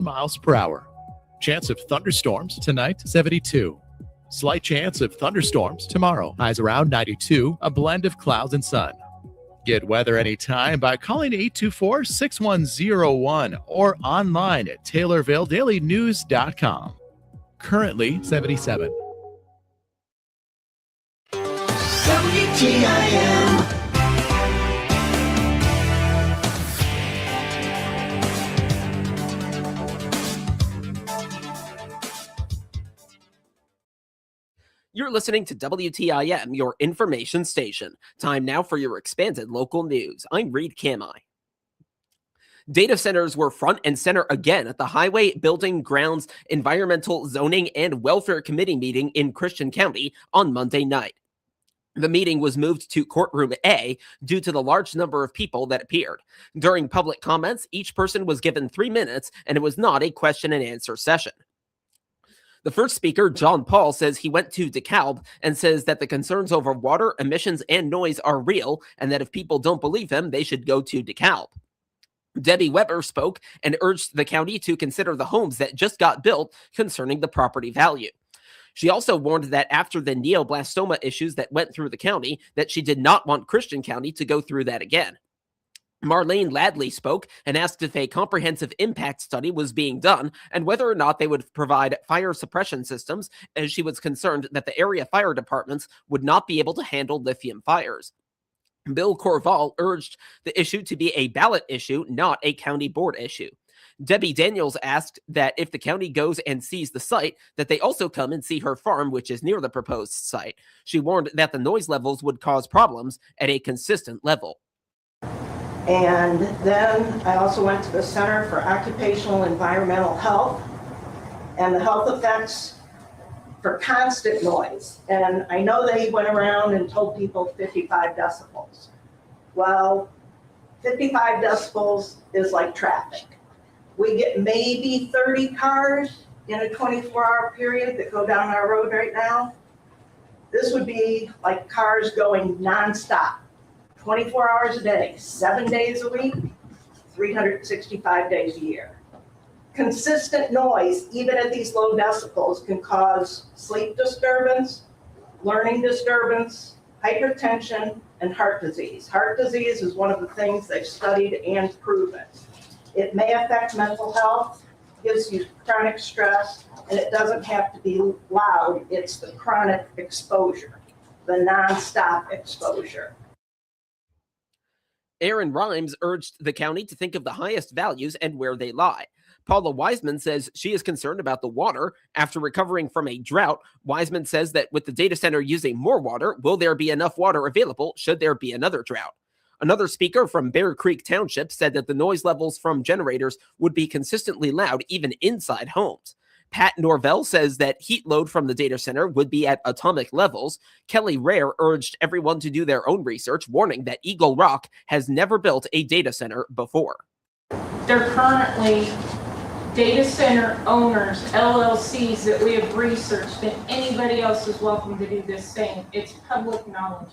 miles per hour. Chance of thunderstorms tonight, 72. Slight chance of thunderstorms tomorrow. Highs around 92, a blend of clouds and sun. Get weather anytime by calling 824-6101 or online at TaylorvilleDailyNews.com. Currently 77. WTIM. You're listening to WTIM, your information station. Time now for your expanded local news. I'm Reed Kamai. Data centers were front and center again at the Highway Building Grounds Environmental Zoning and Welfare Committee meeting in Christian County on Monday night. The meeting was moved to Courtroom A due to the large number of people that appeared. During public comments, each person was given 3 minutes, and it was not a question and answer session. The first speaker, John Paul, says he went to DeKalb and says that the concerns over water, emissions, and noise are real, and that if people don't believe him, they should go to DeKalb. Debbie Weber spoke and urged the county to consider the homes that just got built concerning the property value. She also warned that after the neoblastoma issues that went through the county, that she did not want Christian County to go through that again. Marlene Ladley spoke and asked if a comprehensive impact study was being done and whether or not they would provide fire suppression systems, as she was concerned that the area fire departments would not be able to handle lithium fires. Bill Corval urged the issue to be a ballot issue, not a county board issue. Debbie Daniels asked that if the county goes and sees the site, that they also come and see her farm, which is near the proposed site. She warned that the noise levels would cause problems at a consistent level. And then I also went to the Center for Occupational Environmental Health and the health effects for constant noise. And I know they went around and told people 55 decibels. Well, 55 decibels is like traffic. We get maybe 30 cars in a 24-hour period that go down our road right now. This would be like cars going nonstop. 24 hours a day, 7 days a week, 365 days a year. Consistent noise, even at these low decibels, can cause sleep disturbance, learning disturbance, hypertension, and heart disease. Heart disease is one of the things they've studied and proven. It may affect mental health, gives you chronic stress, and it doesn't have to be loud. It's the chronic exposure, the nonstop exposure. Aaron Rhymes urged the county to think of the highest values and where they lie. Paula Wiseman says she is concerned about the water. After recovering from a drought, Wiseman says that with the data center using more water, will there be enough water available should there be another drought? Another speaker from Bear Creek Township said that the noise levels from generators would be consistently loud even inside homes. Pat Norvell says that heat load from the data center would be at atomic levels. Kelly Rare urged everyone to do their own research, warning that Eagle Rock has never built a data center before. They're currently data center owners, LLCs that we have researched, and anybody else is welcome to do this thing. It's public knowledge.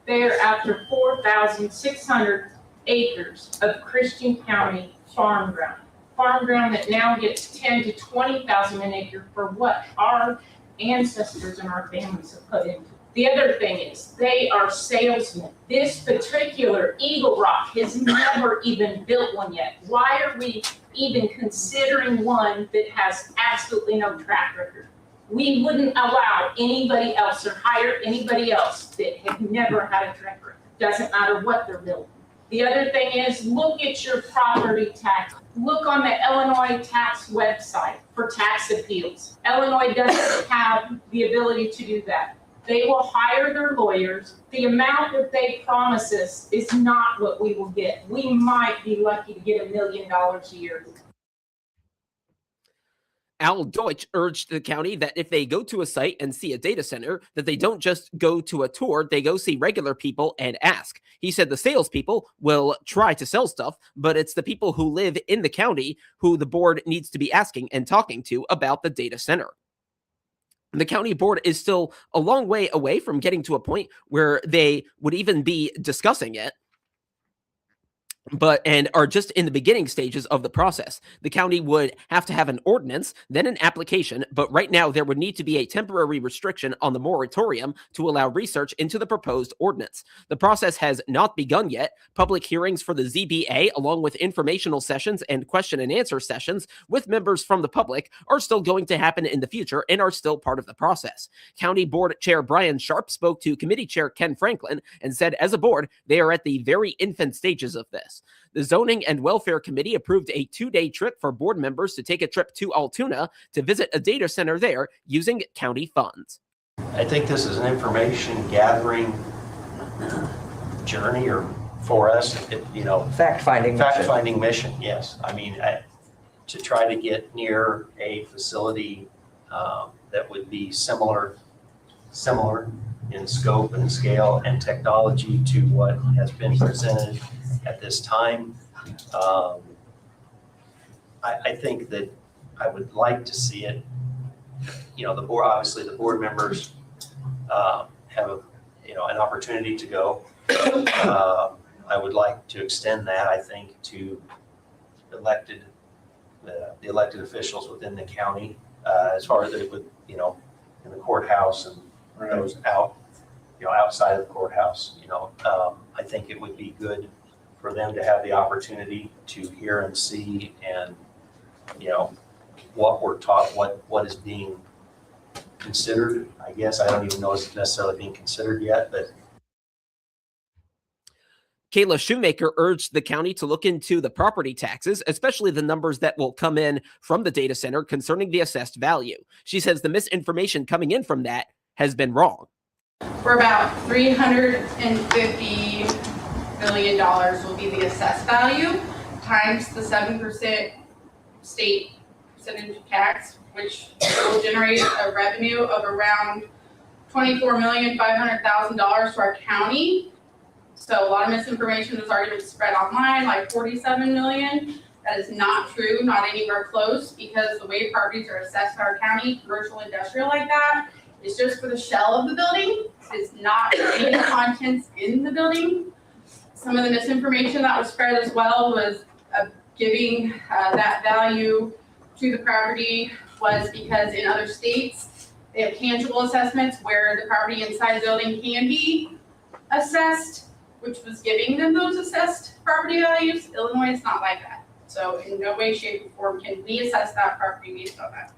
They are after 4,600 acres of Christian County farm ground. Farm ground that now gets 10 to 20,000 an acre for what our ancestors and our families have put into. The other thing is they are salesmen. This particular Eagle Rock has never even built one yet. Why are we even considering one that has absolutely no track record? We wouldn't allow anybody else or hire anybody else that have never had a track record. Doesn't matter what they're building. The other thing is look at your property tax. Look on the Illinois tax website for tax appeals. Illinois doesn't have the ability to do that. They will hire their lawyers. The amount that they promise us is not what we will get. We might be lucky to get $1 million a year. Al Deutsch urged the county that if they go to a site and see a data center, that they don't just go to a tour, they go see regular people and ask. He said the salespeople will try to sell stuff, but it's the people who live in the county who the board needs to be asking and talking to about the data center. The county board is still a long way away from getting to a point where they would even be discussing it. and are just in the beginning stages of the process. The county would have to have an ordinance, then an application, but right now there would need to be a temporary restriction on the moratorium to allow research into the proposed ordinance. The process has not begun yet. Public hearings for the ZBA, along with informational sessions and question and answer sessions with members from the public, are still going to happen in the future and are still part of the process. County Board Chair Brian Sharp spoke to Committee Chair Ken Franklin and said, as a board, they are at the very infant stages of this. The Zoning and Welfare Committee approved a 2-day trip for board members to take a trip to Altoona to visit a data center there using county funds. I think this is an information gathering journey, or for us, fact-finding mission. Yes, I mean, to try to get near a facility that would be similar in scope and scale and technology to what has been presented at this time. I think that I would like to see it. The board, obviously the board members have an opportunity to go. I would like to extend that, I think, to the elected officials within the county, as far as it would, in the courthouse and those outside of the courthouse. I think it would be good for them to have the opportunity to hear and see, and what we're taught, what is being considered. I guess I don't even know it's necessarily being considered yet, but Kayla Shoemaker urged the county to look into the property taxes, especially the numbers that will come in from the data center concerning the assessed value. She says the misinformation coming in from that has been wrong. For about $350 million will be the assessed value times the 7% state percentage tax, which will generate a revenue of around $24,500,000 to our county. So a lot of misinformation has already been spread online, like 47 million. That is not true, not anywhere close, because the way properties are assessed in our county, commercial, industrial like that, is just for the shell of the building. It's not any contents in the building. Some of the misinformation that was spread as well was giving that value to the property was because in other states, they have tangible assessments where the property inside the building can be assessed, which was giving them those assessed property values. Illinois is not like that. So in no way, shape, or form can we assess that property based on that.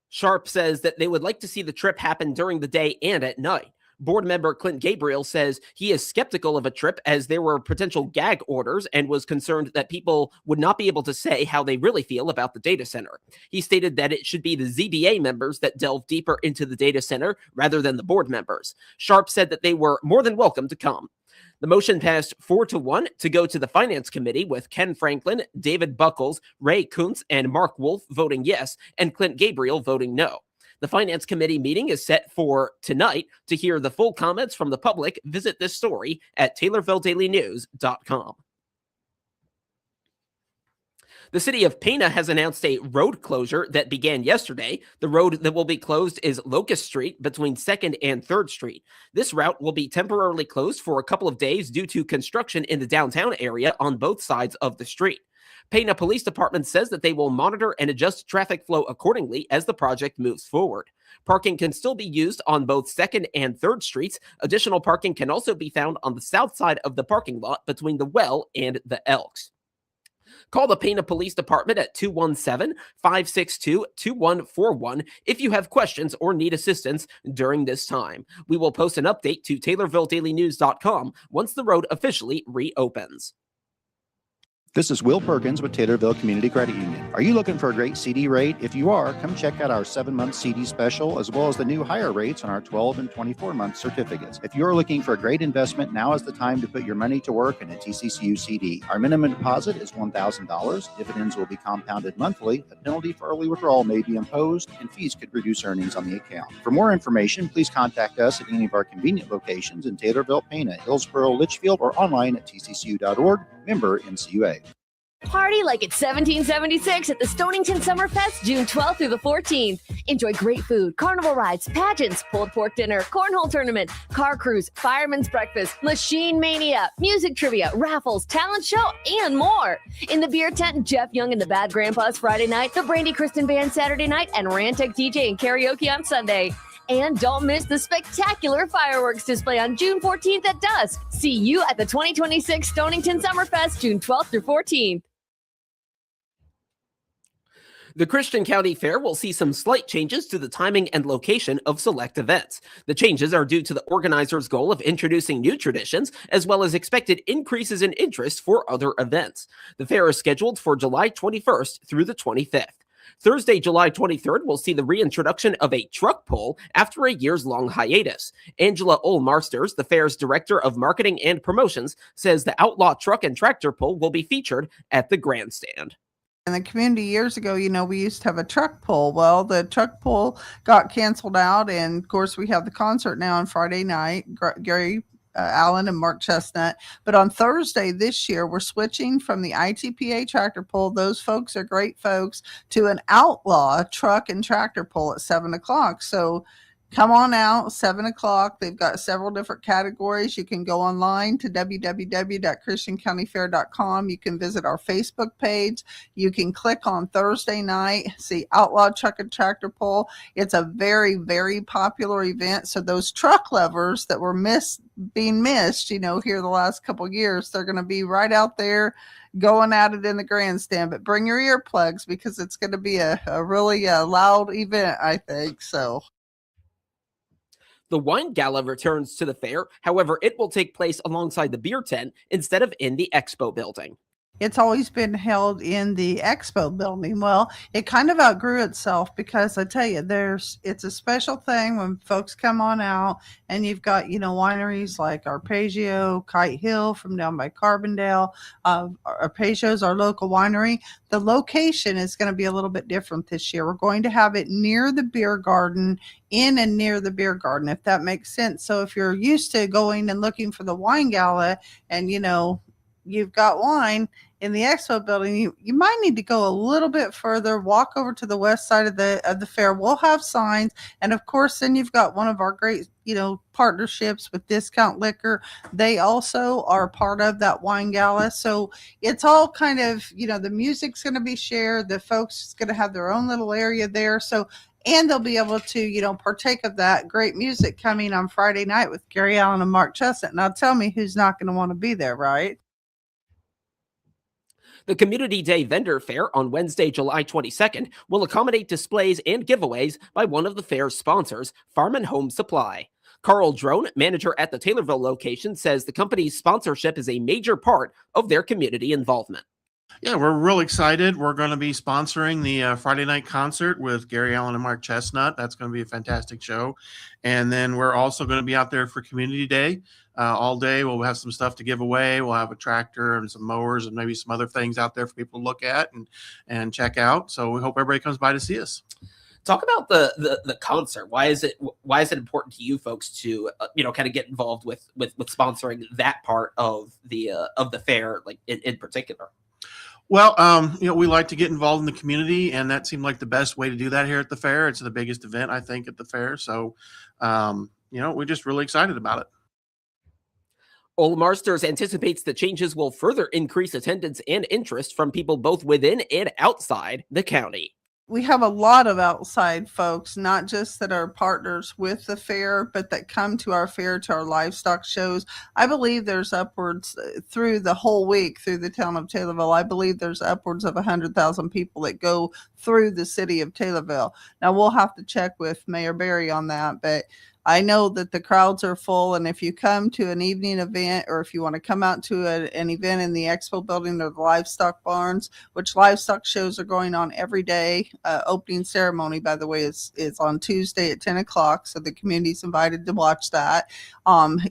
Sharp says that they would like to see the trip happen during the day and at night. Board member Clint Gabriel says he is skeptical of a trip as there were potential gag orders and was concerned that people would not be able to say how they really feel about the data center. He stated that it should be the ZBA members that delve deeper into the data center rather than the board members. Sharp said that they were more than welcome to come. The motion passed 4-1 to go to the Finance Committee, with Ken Franklin, David Buckles, Ray Kuntz, and Mark Wolf voting yes, and Clint Gabriel voting no. The Finance Committee meeting is set for tonight. To hear the full comments from the public, visit this story at TaylorvilleDailyNews.com. The city of Pana has announced a road closure that began yesterday. The road that will be closed is Locust Street between 2nd and 3rd Street. This route will be temporarily closed for a couple of days due to construction in the downtown area on both sides of the street. Pana Police Department says that they will monitor and adjust traffic flow accordingly as the project moves forward. Parking can still be used on both 2nd and 3rd Streets. Additional parking can also be found on the south side of the parking lot between the Well and the Elks. Call the Pana Police Department at 217-562-2141 if you have questions or need assistance during this time. We will post an update to TaylorvilleDailyNews.com once the road officially reopens. This is Will Perkins with Taylorville Community Credit Union. Are you looking for a great CD rate? If you are, come check out our 7-month CD special, as well as the new higher rates on our 12 and 24-month certificates. If you're looking for a great investment, now is the time to put your money to work in a TCCU CD. Our minimum deposit is $1,000. Dividends will be compounded monthly. A penalty for early withdrawal may be imposed, and fees could reduce earnings on the account. For more information, please contact us at any of our convenient locations in Taylorville, Pana, Hillsborough, Litchfield, or online at tccu.org. Member NCUA. Party like it's 1776 at the Stonington Summerfest, June 12th through the 14th. Enjoy great food, carnival rides, pageants, pulled pork dinner, cornhole tournament, car cruise, fireman's breakfast, machine mania, music trivia, raffles, talent show, and more. In the beer tent, Jeff Young and the Bad Grandpas Friday night, the Brandy Kristen Band Saturday night, and Rantek DJ and karaoke on Sunday. And don't miss the spectacular fireworks display on June 14th at dusk. See you at the 2026 Stonington Summerfest, June 12th through 14th. The Christian County Fair will see some slight changes to the timing and location of select events. The changes are due to the organizers' goal of introducing new traditions, as well as expected increases in interest for other events. The fair is scheduled for July 21st through the 25th. Thursday, July 23rd, will see the reintroduction of a truck pull after a years-long hiatus. Angela Olmarsters, the fair's director of marketing and promotions, says the outlaw truck and tractor pull will be featured at the grandstand. In the community years ago, we used to have a truck pull. Well, the truck pull got canceled out, and of course we have the concert now on Friday night. Gary Allen and Mark Chestnut. But on Thursday this year, we're switching from the ITPA tractor pull. Those folks are great folks, to an outlaw truck and tractor pull at 7:00. So come on out, 7:00. They've got several different categories. You can go online to www.christiancountyfair.com. You can visit our Facebook page. You can click on Thursday night, see Outlaw Truck and Tractor Pull. It's a very, very popular event. So those truck lovers that were being missed, here the last couple of years, they're going to be right out there going at it in the grandstand. But bring your earplugs, because it's going to be a really loud event, I think. So the wine gala returns to the fair. However, it will take place alongside the beer tent instead of in the expo building. It's always been held in the expo building. Well, it kind of outgrew itself, because I tell you, it's a special thing when folks come on out, and you've got, wineries like Arpeggio, Kite Hill from down by Carbondale. Arpeggio's our local winery. The location is going to be a little bit different this year. We're going to have it near the beer garden, in and near the beer garden, if that makes sense. So if you're used to going and looking for the wine gala, and you've got wine in the expo building, you might need to go a little bit further, walk over to the west side of the fair. We'll have signs. And of course, then you've got one of our great, partnerships with Discount Liquor. They also are part of that wine gala. So it's all kind of, the music's going to be shared. The folks going to have their own little area there. So, and they'll be able to, partake of that great music coming on Friday night with Gary Allen and Mark Chestnut. Now tell me who's not going to want to be there, right? The Community Day Vendor Fair on Wednesday, July 22nd, will accommodate displays and giveaways by one of the fair's sponsors, Farm and Home Supply. Carl Drone, manager at the Taylorville location, says the company's sponsorship is a major part of their community involvement. Yeah, we're real excited. We're going to be sponsoring the Friday night concert with Gary Allen and Mark Chestnut. That's going to be a fantastic show. And then we're also going to be out there for Community Day all day. We'll have some stuff to give away. We'll have a tractor and some mowers and maybe some other things out there for people to look at and check out. So we hope everybody comes by to see us. Talk about the concert. Why is it important to you folks to kind of get involved with sponsoring that part of the fair, like in particular? Well, we like to get involved in the community, and that seemed like the best way to do that here at the fair. It's the biggest event, I think, at the fair. So, we're just really excited about it. Olmarsters anticipates the changes will further increase attendance and interest from people both within and outside the county. We have a lot of outside folks, not just that are partners with the fair, but that come to our fair, to our livestock shows. I believe there's upwards through the whole week through the town of Taylorville. I believe there's upwards of 100,000 people that go through the city of Taylorville. Now we'll have to check with Mayor Berry on that, but I know that the crowds are full, and if you come to an evening event, or if you want to come out to an event in the expo building or the livestock barns, which livestock shows are going on every day. Opening ceremony, by the way, is on Tuesday at 10 o'clock, so the community's invited to watch that.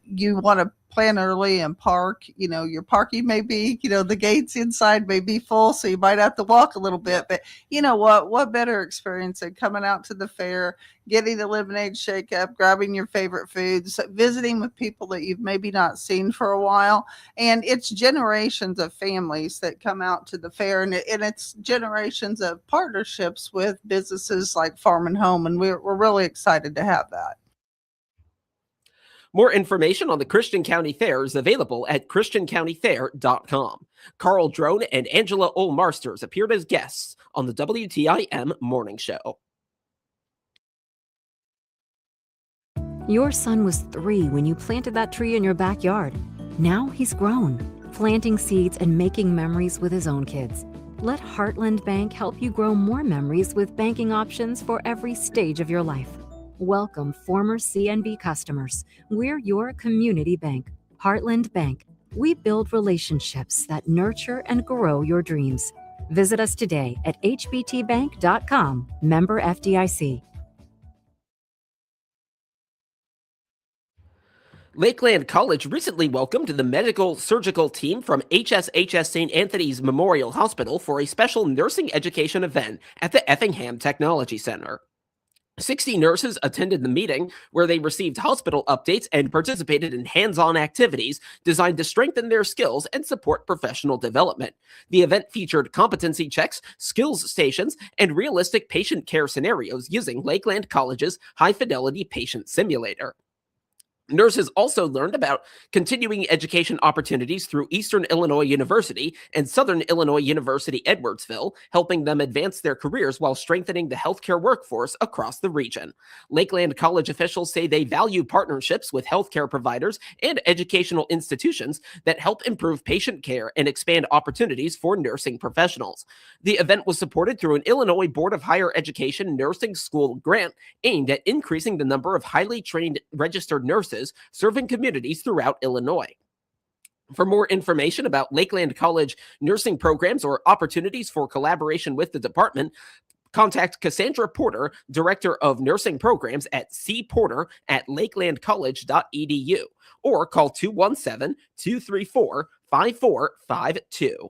You want to plan early and park. Your parking may be, the gates inside may be full, so you might have to walk a little bit. But you know what better experience than coming out to the fair, getting a lemonade shake up, grabbing your favorite foods, visiting with people that you've maybe not seen for a while. And it's generations of families that come out to the fair, and it's generations of partnerships with businesses like Farm and Home. And we're really excited to have that. More information on the Christian County Fair is available at christiancountyfair.com. Carl Drone and Angela Olmarsters appeared as guests on the WTIM Morning Show. Your son was 3 when you planted that tree in your backyard. Now he's grown, planting seeds and making memories with his own kids. Let Heartland Bank help you grow more memories with banking options for every stage of your life. Welcome, former CNB customers. We're your community bank. Heartland Bank. We build relationships that nurture and grow your dreams. Visit us today at hbtbank.com. Member FDIC. Lakeland College recently welcomed the medical surgical team from HSHS St. Anthony's Memorial Hospital for a special nursing education event at the Effingham Technology Center. 60 nurses attended the meeting, where they received hospital updates and participated in hands-on activities designed to strengthen their skills and support professional development. The event featured competency checks, skills stations, and realistic patient care scenarios using Lakeland College's high-fidelity patient simulator. Nurses also learned about continuing education opportunities through Eastern Illinois University and Southern Illinois University Edwardsville, helping them advance their careers while strengthening the healthcare workforce across the region. Lakeland College officials say they value partnerships with healthcare providers and educational institutions that help improve patient care and expand opportunities for nursing professionals. The event was supported through an Illinois Board of Higher Education nursing school grant aimed at increasing the number of highly trained registered nurses serving communities throughout Illinois. For more information about Lakeland College nursing programs or opportunities for collaboration with the department, contact Cassandra Porter, Director of Nursing Programs at cporter@lakelandcollege.edu, or call 217-234-5452.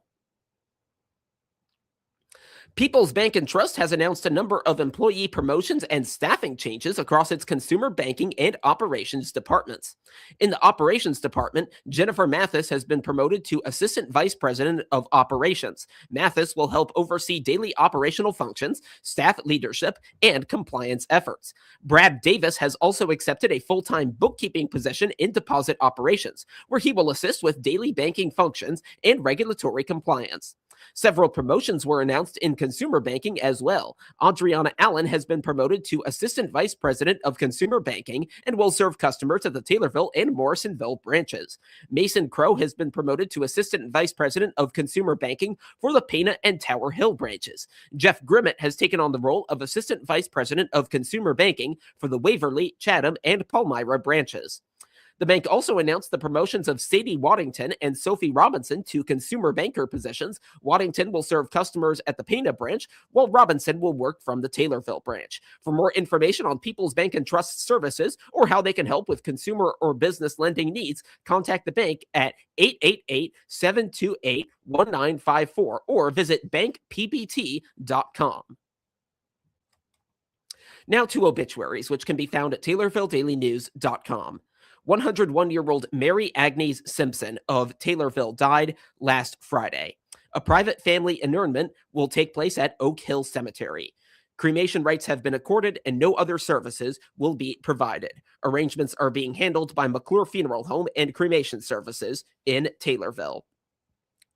People's Bank and Trust has announced a number of employee promotions and staffing changes across its consumer banking and operations departments. In the operations department, Jennifer Mathis has been promoted to Assistant Vice President of Operations. Mathis will help oversee daily operational functions, staff leadership, and compliance efforts. Brad Davis has also accepted a full-time bookkeeping position in deposit operations, where he will assist with daily banking functions and regulatory compliance. Several promotions were announced in consumer banking as well. Adriana Allen has been promoted to Assistant Vice President of Consumer Banking and will serve customers at the Taylorville and Morrisonville branches. Mason Crow has been promoted to Assistant Vice President of Consumer Banking for the Pana and Tower Hill branches. Jeff Grimmett has taken on the role of Assistant Vice President of Consumer Banking for the Waverly, Chatham, and Palmyra branches. The bank also announced the promotions of Sadie Waddington and Sophie Robinson to consumer banker positions. Waddington will serve customers at the Pana branch, while Robinson will work from the Taylorville branch. For more information on People's Bank and Trust services or how they can help with consumer or business lending needs, contact the bank at 888-728-1954 or visit bankpbt.com. Now to obituaries, which can be found at TaylorvilleDailyNews.com. 101-year-old Mary Agnes Simpson of Taylorville died last Friday. A private family interment will take place at Oak Hill Cemetery. Cremation rights have been accorded and no other services will be provided. Arrangements are being handled by McClure Funeral Home and Cremation Services in Taylorville.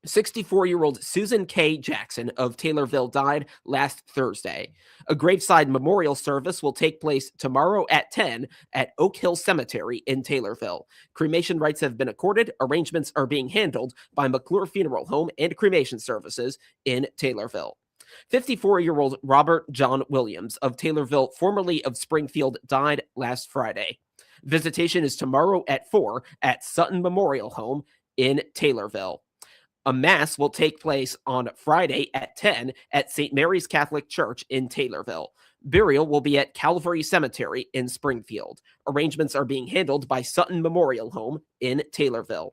64-year-old Susan K. Jackson of Taylorville died last Thursday. A graveside memorial service will take place tomorrow at 10 at Oak Hill Cemetery in Taylorville. Cremation rights have been accorded. Arrangements are being handled by McClure Funeral Home and Cremation Services in Taylorville. 54-year-old Robert John Williams of Taylorville, formerly of Springfield, died last Friday. Visitation is tomorrow at 4 at Sutton Memorial Home in Taylorville. A mass will take place on Friday at 10 at St. Mary's Catholic Church in Taylorville. Burial will be at Calvary Cemetery in Springfield. Arrangements are being handled by Sutton Memorial Home in Taylorville.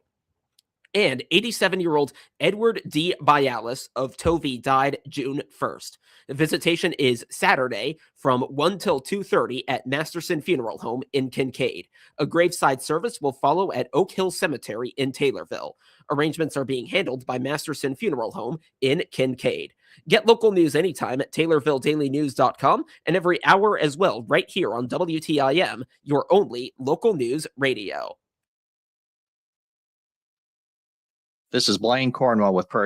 And 87-year-old Edward D. Bialis of Tovey died June 1st. The visitation is Saturday from 1 till 2:30 at Masterson Funeral Home in Kincaid. A graveside service will follow at Oak Hill Cemetery in Taylorville. Arrangements are being handled by Masterson Funeral Home in Kincaid. Get local news anytime at TaylorvilleDailyNews.com and every hour as well right here on WTIM, your only local news radio. This is Blaine Cornwell with Prairie